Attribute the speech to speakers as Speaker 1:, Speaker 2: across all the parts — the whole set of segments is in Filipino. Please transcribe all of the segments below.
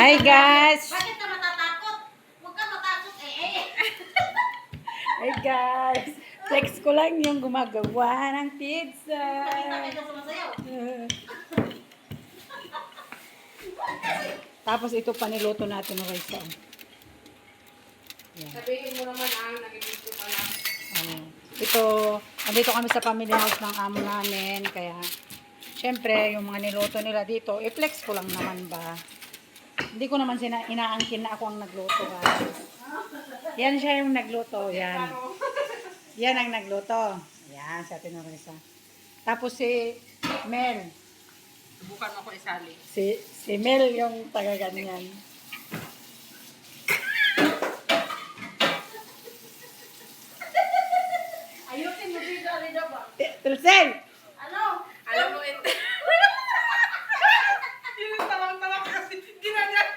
Speaker 1: Hi guys!
Speaker 2: Bakit ka matatakot? Huwag ka matakot
Speaker 1: Hi guys! Flex ko lang yung gumagawa ng pizza.
Speaker 2: Nakita kita sumasayaw.
Speaker 1: Tapos ito pa niluto natin ng rice.
Speaker 3: Sabihin mo naman nag-video pa lang.
Speaker 1: Ito, andito kami sa family house ng amo namin. Kaya, syempre, yung mga niluto nila dito, i-flex ko lang naman ba. Hindi ko naman inaangkin na ako ang nagluto. Guys. Yan siya yung nagluto. Yan. Yan ang nagluto. Yan, sa atin ng isa. Tapos si Mel.
Speaker 3: Subukan mo ko isali.
Speaker 1: Si Mel yung taga-ganyan.
Speaker 2: Ayusin mo dito, Alida ba?
Speaker 1: Tulsen!
Speaker 2: Ano?
Speaker 3: Alam mo ito. Yung tawang-tawang kasi ginagag.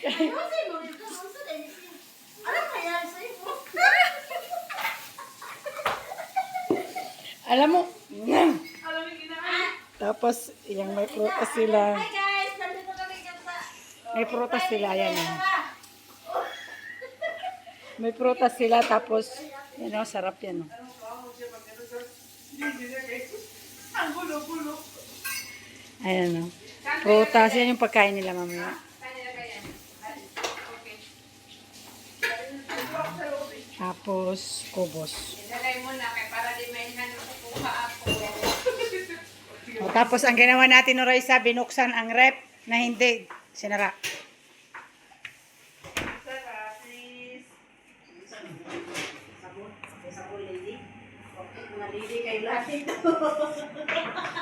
Speaker 2: Ayusin mo dito. Ano nangyari sa'yo?
Speaker 1: Alam mo,
Speaker 3: Alam mo ginagag.
Speaker 1: tapos yung may prutas sila.
Speaker 2: Hi guys! Nandito kami sa...
Speaker 1: May prutas sila, yan. May prutas sila, tapos, yun o, sarap yan o.
Speaker 3: Ang gulo-gulo.
Speaker 1: Ayan o. Prutas, yan yung pagkain nila mamaya.
Speaker 3: Kanya na yan. Okay.
Speaker 1: Tapos, kubos.
Speaker 3: Ilagay mo na kaya para di may kukuha ako.
Speaker 1: O, tapos, ang ginawa natin no Raisa, binuksan ang rep na hindi sinara.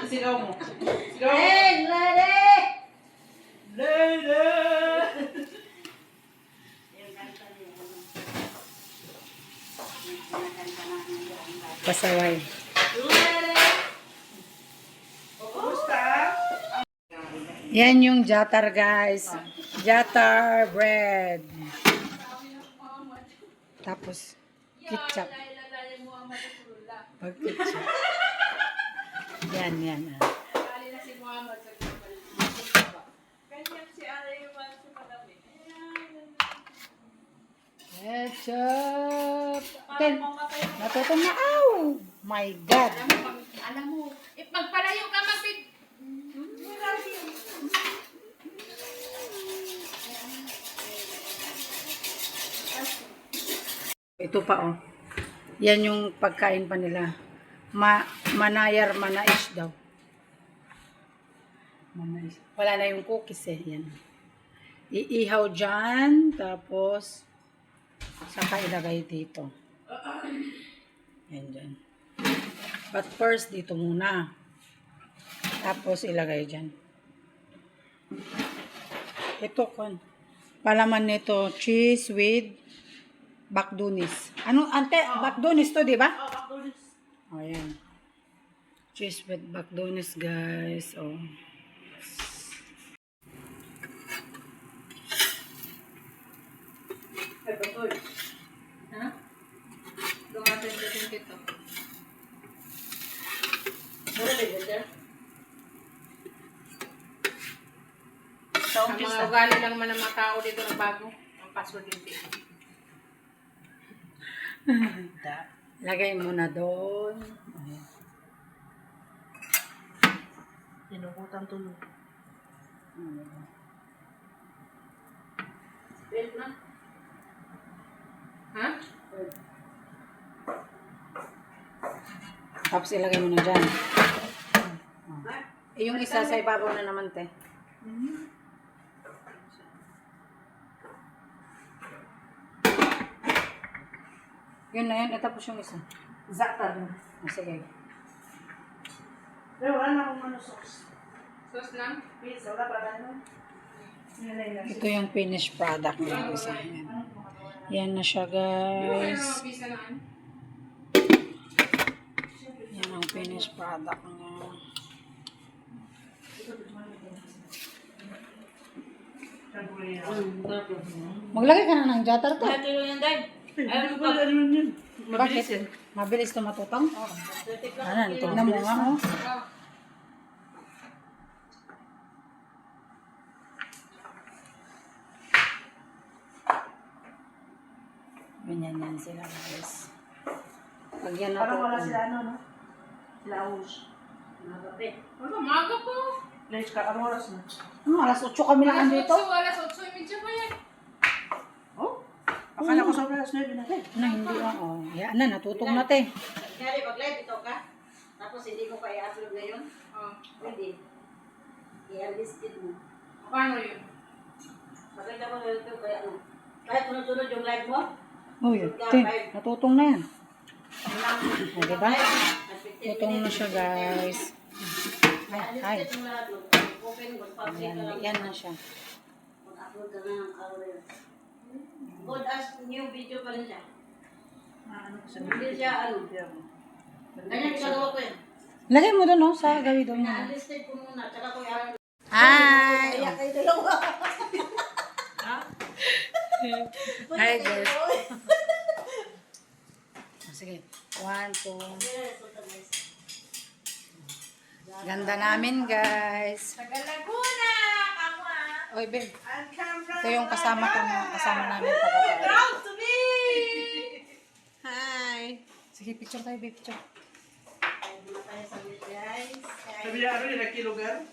Speaker 3: Sigaw mo. Sigaw mo.
Speaker 2: Hey, ready!
Speaker 1: Pasaway. Yan yung jatar, guys. Jatar bread. Tapos, ketchup. Pag ketchup. Yan, yan.
Speaker 3: Kali na si Muhammad sa ganyan si Ara yung mga sa madami.
Speaker 1: Ketchup. Natutong na. Ow! My God.
Speaker 3: Alam mo, magpalayo ka magpid.
Speaker 1: Ito pa, oh. Yan yung pagkain pa nila. Manayar manais daw. Manais. Wala na yung cookies eh. Yan. Iihaw dyan. Tapos, saka ilagay dito. Yan dyan. But first, dito muna. Tapos, ilagay dyan. Ito, kon. Palaman nito, cheese with bakdunis. Ano, ante? Bakdunis to, di ba? Oh, ayan. Cheese with bakdunis, guys. Oh.
Speaker 3: Ay, patoy. Ha? Doon natin dito.
Speaker 2: Mura ba yun, sir?
Speaker 3: Ang mga ugali lang man ng mga tao dito na bago. Ang password din.
Speaker 1: Lagay mo na doon. Ayan.
Speaker 2: Sinukutan tulog.
Speaker 3: Wait na. Ha?
Speaker 1: Tapos ilagay mo na dyan. Eh, yung isa sa ibabaw na naman, te. Yun na yun. Tapos yung isa.
Speaker 2: Zaktar na.
Speaker 1: Sige.
Speaker 2: Pero wala na akong ano sauce.
Speaker 3: Sauce lang?
Speaker 2: Pizza, wala pa na.
Speaker 1: Ito yung finished product ng isa. Yan. Yan na siya,
Speaker 3: Yung
Speaker 1: guys.
Speaker 3: mga pizza na ano?
Speaker 1: Yan ang finished product niya. Maglagay ka na ng jatar to.
Speaker 2: Ito yung yan, Dad.
Speaker 3: Ano ba?
Speaker 1: Bakit? Mabilis to matutong? Ano, tignan mo nga, oh. Ganyan sila guys. Pag yan
Speaker 4: Parang wala
Speaker 1: natutunaw.
Speaker 4: sila ano, no? Sila Aush.
Speaker 3: Ano, maga po.
Speaker 4: Let's ka, anong oras na?
Speaker 1: Alas 8 kami lang andito.
Speaker 3: Alas 8:30 pa yan.
Speaker 4: Oh? Akala ko sa oras na yun.
Speaker 1: Na, hindi na. Oh, yan na, natutong na te.
Speaker 2: Kaya mag-live ito ka, tapos hindi ko pa i-upload ngayon.
Speaker 3: Oh.
Speaker 2: Pwede. I-listed mo.
Speaker 3: Paano yun?
Speaker 2: Maganda mo na ito kaya ano. Kahit sunod-sunod yung live mo.
Speaker 1: Oh, yun. Te, natutong na yan. O, diba? Tutong na siya guys. Ay,
Speaker 2: Listed mo lahat. Open, mag-public ka lang.
Speaker 1: yan na siya.
Speaker 2: Mag-upload ka na ng hour. Good as new video pa rin siya. Hindi siya ano. Ganyan ginagawa ko yan.
Speaker 1: Lagay mo doon, no? Sa gawi doon.
Speaker 2: Na-unlisted ko muna, tsaka ko i-upload.
Speaker 1: Hi!
Speaker 2: Kaya kayo dalawa.
Speaker 1: Hi guys. Sige. 1, 2. Ganda namin guys.
Speaker 3: Taga Laguna! Kama!
Speaker 1: Oy, babe.
Speaker 3: I'm from
Speaker 1: Ito yung kasama namin taga-taga.
Speaker 3: Proud to be! Hi!
Speaker 1: Sige, picture tayo, babe. Picture.
Speaker 4: Sabi niya, ano yun, nakilugar?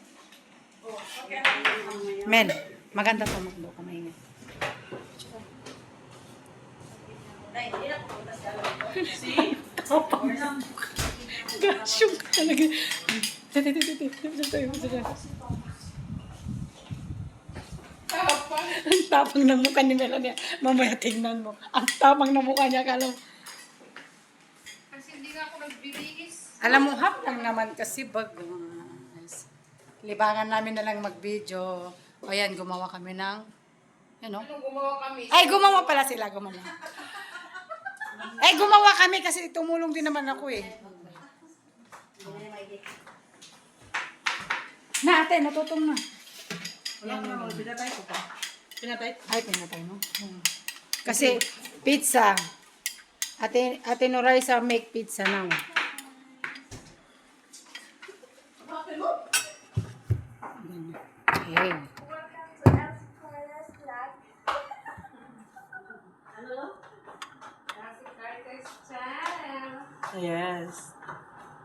Speaker 1: Mel, maganda to. Maganda ka maingay. Gosh, yung talaga. Ang tapang ng mukha ni Melanie. Mamaya tingnan mo. Ang tapang ng mukha niya. Kala mo.
Speaker 3: Kasi hindi nga ako nagbibigis.
Speaker 1: Alam mo, hap lang naman kasi bag. Libangan namin na lang mag-video. O yan, gumawa kami ng, ano?
Speaker 3: Anong gumawa kami?
Speaker 1: Ay, gumawa pala sila, gumawa. Ay, gumawa kami kasi tumulong din naman ako eh. Na, ate, natutong na.
Speaker 4: Wala ko naman, pinatay ko pa. Pinatay?
Speaker 1: Ay, pinatay mo. Kasi, pizza. Ate Noraisa make pizza now. Okay.
Speaker 4: Yes.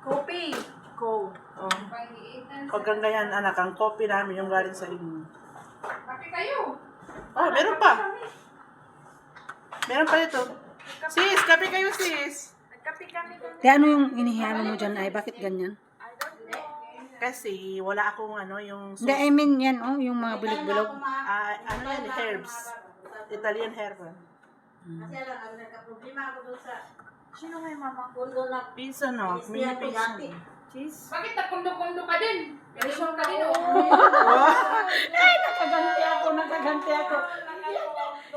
Speaker 3: Kopi! Go!
Speaker 4: Oh.
Speaker 3: Pangiitan.
Speaker 4: Pag ganyan, anak, ang coffee namin yung galing sa inyo.
Speaker 3: Kape kayo!
Speaker 4: Oh, meron pa. Meron pa dito. Sis, kape kayo, sis.
Speaker 3: Nagkape kami doon.
Speaker 1: Kaya ano yung inihalo mo dyan ay? Bakit ganyan?
Speaker 4: Kasi wala akong ano, yung
Speaker 1: Hindi, I mean yan, oh, yung mga bulog-bulog.
Speaker 4: ano yan, herbs. Italian herb.
Speaker 2: Kasi alam, ang nagka-problema ako doon sa
Speaker 3: Sino may mama?
Speaker 2: pundo na
Speaker 4: Pizza, no? Mini
Speaker 2: siya
Speaker 4: pizza.
Speaker 2: pigati.
Speaker 4: Cheese.
Speaker 3: Bakit napundo-pundo ka din? Pinisyon ka din oh.
Speaker 1: Ay, nakaganti ako.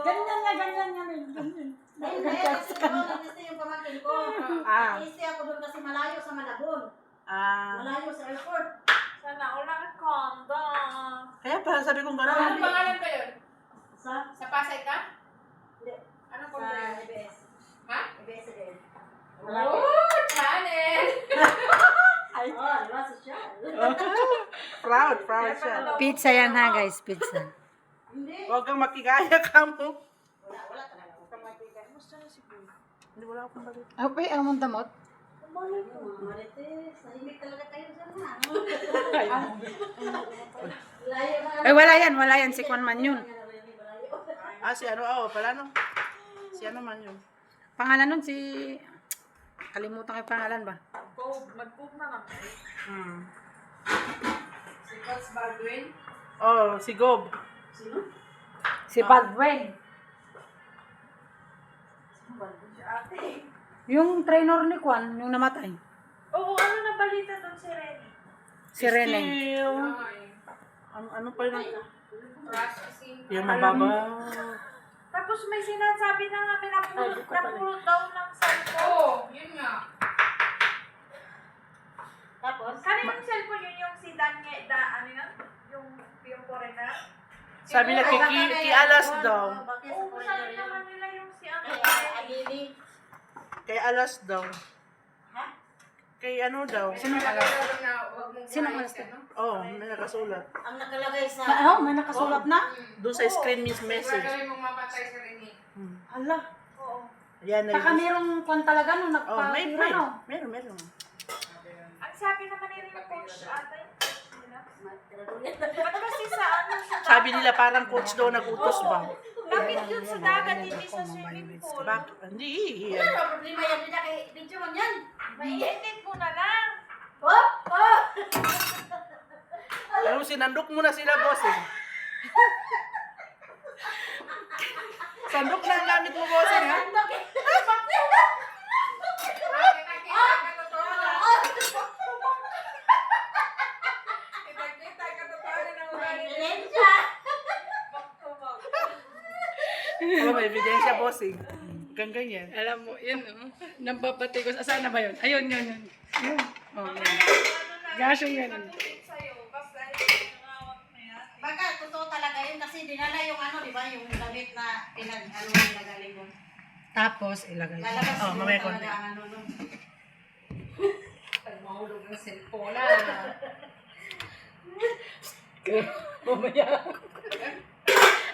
Speaker 1: Ganyan nga, ganyan. Ganyan.
Speaker 2: Nag-stay yung pamangkin ko.
Speaker 4: Ah.
Speaker 2: Nag-stay ako doon kasi malayo sa Malabon.
Speaker 4: Ah.
Speaker 2: Malayo sa airport.
Speaker 3: Sana all nakakonda.
Speaker 4: Kaya para sabi kong
Speaker 3: Anong
Speaker 4: gano'n.
Speaker 3: pangalan kayo?
Speaker 2: Sa?
Speaker 3: Sa Pasay ka?
Speaker 2: Hindi.
Speaker 3: Anong
Speaker 2: Sa
Speaker 3: pangalan?
Speaker 2: EBS.
Speaker 3: Ha?
Speaker 2: EBS din.
Speaker 3: Oh, channel!
Speaker 2: Oh, di ba? Social.
Speaker 4: Proud siya.
Speaker 1: Pizza yan ha, guys. Pizza.
Speaker 2: Hindi.
Speaker 4: Huwag kang makikaya ka mo.
Speaker 2: Wala talaga. Huwag kang magbigay.
Speaker 4: Hindi, wala akong balik.
Speaker 1: Okay, ang mong damot.
Speaker 2: Marites, nahimik talaga kayo dyan ha. Layo na.
Speaker 1: Ay, wala yan. Si Kwan man yun.
Speaker 4: Ah, si ano, oh, pala no. Si ano man yun.
Speaker 1: Pangalan nun si... Kalimutan ko yung pangalan ba?
Speaker 3: Mag-cook na lang kayo.
Speaker 4: Hmm.
Speaker 3: Si Coach Baldwin.
Speaker 4: Oh, si Gob.
Speaker 1: Si Baldwin.
Speaker 3: Si ate.
Speaker 1: Yung trainer ni Kwan, yung namatay.
Speaker 3: Oo, ano na balita doon si Rene?
Speaker 1: Si Rene.
Speaker 4: Still. Ano pa yun?
Speaker 3: Processing.
Speaker 4: Yung mababa.
Speaker 3: Tapos may sinasabi na nga napulot daw ng cellphone. Oo, yun nga.
Speaker 2: Tapos?
Speaker 3: Kanina yung cellphone yun yung si Danye, ano yun? Yung foreigner?
Speaker 4: Sabi na kialas daw.
Speaker 3: Oo, sabi naman nila yung si ano.
Speaker 2: Agili.
Speaker 4: Kay alas daw.
Speaker 2: Ha?
Speaker 4: Kay ano daw.
Speaker 1: Sino alas? Sino alas daw?
Speaker 4: Oh, may nakasulat.
Speaker 2: Ang nakalagay sa...
Speaker 1: May nakasulat na?
Speaker 4: Doon sa screen message.
Speaker 3: Gagawin mong mapatay si Rene.
Speaker 1: Hala.
Speaker 3: Oo.
Speaker 4: Yan na
Speaker 1: Saka merong kwan talaga no,
Speaker 4: Oh, may
Speaker 1: nagpatira no.
Speaker 4: meron.
Speaker 5: Ang sabi naman nila yung coach ate. Ba't kasi sa ano sa
Speaker 4: Sabi nila parang coach daw nag-utos ba?
Speaker 5: lapit yun sa dagat, hindi sa swimming pool.
Speaker 4: Bakit? Hindi.
Speaker 2: Wala naman problema yan. Hindi na kay video man yan.
Speaker 5: Maiinit mo na lang.
Speaker 2: Oh! Oh!
Speaker 4: Ano, sinandok mo na sila, boss eh. Sandok na ang gamit mo, boss eh, ha?
Speaker 2: Ebidensya!
Speaker 4: Alam mo, ebidensya, boss eh. Hanggang ganyan.
Speaker 1: Alam mo, yun oh. Nambabatikos. Asan na ba yun? Ayun, yun. Yun. Oh, yun. Gasyo yun.
Speaker 2: Baka totoo talaga yun kasi dinala yung ano, di ba? Yung damit na pinag-ano nila galing mo.
Speaker 1: Tapos, ilagay.
Speaker 2: Lalabas
Speaker 4: Oh,
Speaker 2: siguro
Speaker 4: mamaya
Speaker 2: talaga
Speaker 4: konti.
Speaker 2: ang ano nun.
Speaker 3: Pag mahulog ng cellphone na.
Speaker 1: Mamaya.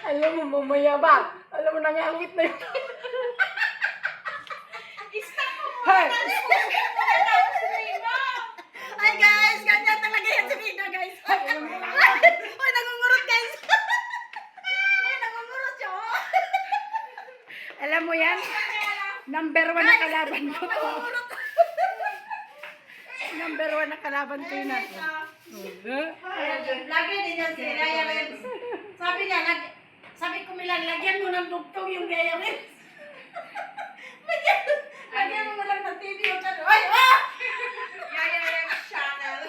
Speaker 1: Alam mo, mamaya ba? Alam mo, nangangit na yun. Hey!
Speaker 2: Ay guys, ganyan talaga yan si Nina guys. Ay, nangungurot guys. Ay, nangungurot siya. Oh.
Speaker 1: Alam mo yan? Number 1 na kalaban ko to. Number 1 na kalaban ko yun natin.
Speaker 2: Lagi din yan si Raya Rems. Sabi niya, sabi ko Milan, lagyan mo ng dugtong yung Raya Rems. Lagyan mo na lang ng TV o tano. Ay, ah!
Speaker 5: Yaya Rems channel.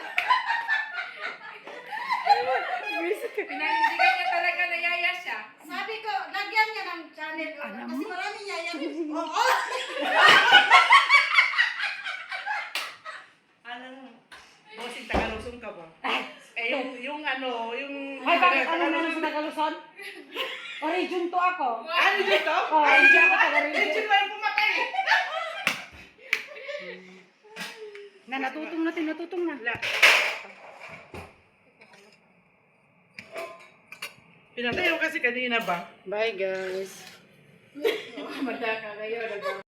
Speaker 3: Pinanindigan niya talaga na yaya siya.
Speaker 2: Sabi ko, lagyan niya ng channel. Kasi marami niya yan. Oo.
Speaker 4: Anong, bossing Tagalusong ka ba? Eh, yung ano, yung...
Speaker 1: Ay, bakit ano meron sa Tagaluson? Origin to ako.
Speaker 4: Ano dito?
Speaker 1: Oh, hindi ako taga-region.
Speaker 4: Legend ba yung pumatay?
Speaker 1: Na natutong na.
Speaker 4: Wala. Pinatay ko kasi kanina ba?
Speaker 1: Bye guys.
Speaker 3: Madaka kayo.